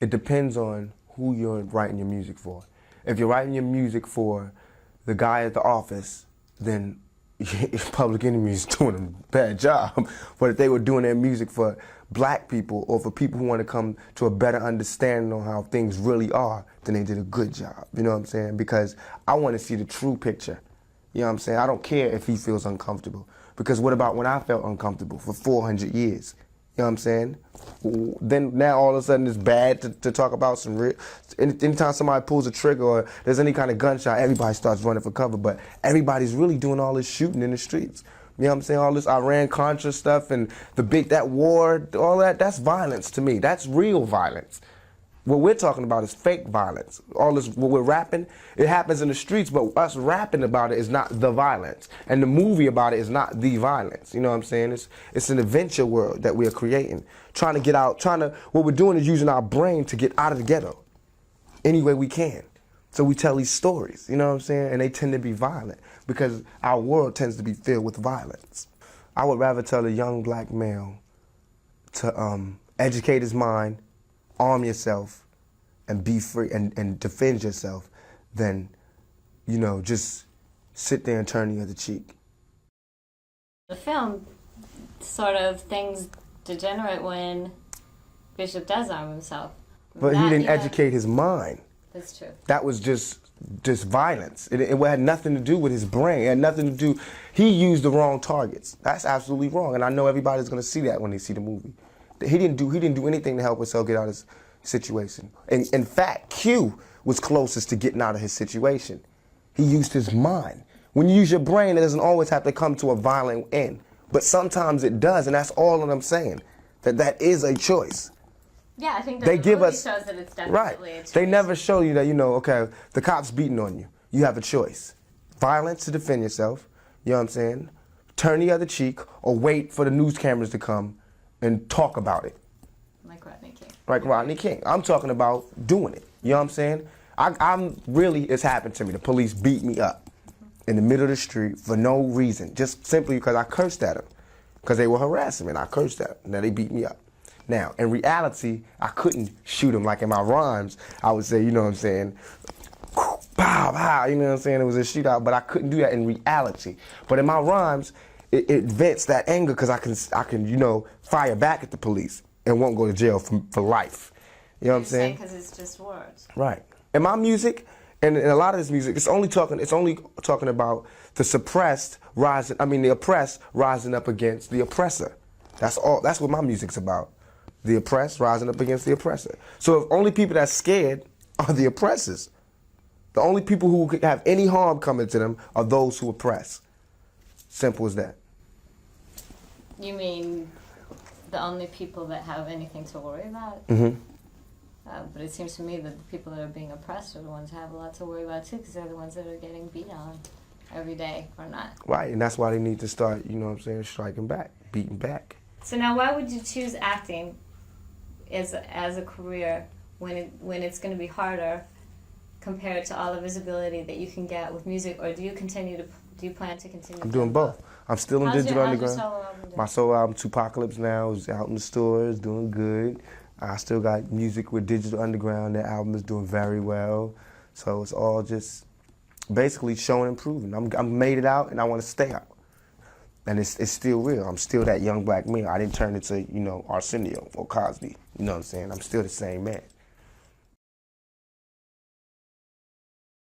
It depends on who you're writing your music for. If you're writing your music for the guy at the office, then Public Enemy is doing a bad job. But if they were doing their music for black people or for people who want to come to a better understanding on how things really are, then they did a good job. You know what I'm saying? Because I want to see the true picture. You know what I'm saying? I don't care if he feels uncomfortable. Because what about when I felt uncomfortable for 400 years? You know what I'm saying? Then now all of a sudden it's bad to talk about some real... Anytime somebody pulls a trigger or there's any kind of gunshot, everybody starts running for cover. But everybody's really doing all this shooting in the streets. You know what I'm saying? All this Iran Contra stuff and that war, all that's violence to me. That's real violence. What we're talking about is fake violence. All this, what we're rapping, it happens in the streets, but us rapping about it is not the violence. And the movie about it is not the violence. You know what I'm saying? It's an adventure world that we are creating. Trying to get out, what we're doing is using our brain to get out of the ghetto any way we can. So we tell these stories, you know what I'm saying? And they tend to be violent because our world tends to be filled with violence. I would rather tell a young black male to educate his mind, arm yourself, and be free and defend yourself than, you know, just sit there and turn the other cheek. The film sort of things degenerate when Bishop does arm himself. But he didn't educate his mind. That's true. That was just violence. It had nothing to do with his brain. It had nothing to do, he used the wrong targets. That's absolutely wrong. And I know everybody's gonna see that when they see the movie. He didn't do anything to help himself get out of his situation. And in fact, Q was closest to getting out of his situation. He used his mind. When you use your brain, it doesn't always have to come to a violent end. But sometimes it does, and that's all that I'm saying. That is a choice. Yeah, I think that they the give movie us, shows that it's definitely right. a choice. They never show you that, you know, okay, the cop's beating on you. You have a choice. Violence to defend yourself, you know what I'm saying? Turn the other cheek or wait for the news cameras to come and talk about it. Like Rodney King. Like Rodney King. I'm talking about doing it. You know what I'm saying? I'm really, it's happened to me. The police beat me up in the middle of the street for no reason, just simply because I cursed at them. Because they were harassing me and I cursed at them. Now they beat me up. Now, in reality, I couldn't shoot them. Like in my rhymes, I would say, you know what I'm saying, pow, pow, you know what I'm saying? It was a shootout, but I couldn't do that in reality. But in my rhymes, it vents that anger because I can, you know, fire back at the police and won't go to jail for life. You know what I'm saying? Because it's just words. Right. In my music, and in a lot of this music, it's only talking about the oppressed rising up against the oppressor. That's all. That's what my music's about. The oppressed rising up against the oppressor. So if only people that's scared are the oppressors. The only people who could have any harm coming to them are those who oppress. Simple as that. You mean the only people that have anything to worry about? Mm-hmm. But it seems to me that the people that are being oppressed are the ones that have a lot to worry about too, because they're the ones that are getting beat on every day or not. Right, and that's why they need to start, you know what I'm saying, striking back, beating back. So now why would you choose acting as a career when it's going to be harder compared to all the visibility that you can get with music, or do you plan to continue? I'm doing both. I'm still in Digital Underground. How's your solo album doing? My solo album, Tupac'lypse now, is out in the stores, doing good. I still got music with Digital Underground. That album is doing very well. So it's all just basically showing and proving. I'm made it out and I want to stay out. And it's still real. I'm still that young black man. I didn't turn into, you know, Arsenio or Cosby. You know what I'm saying? I'm still the same man.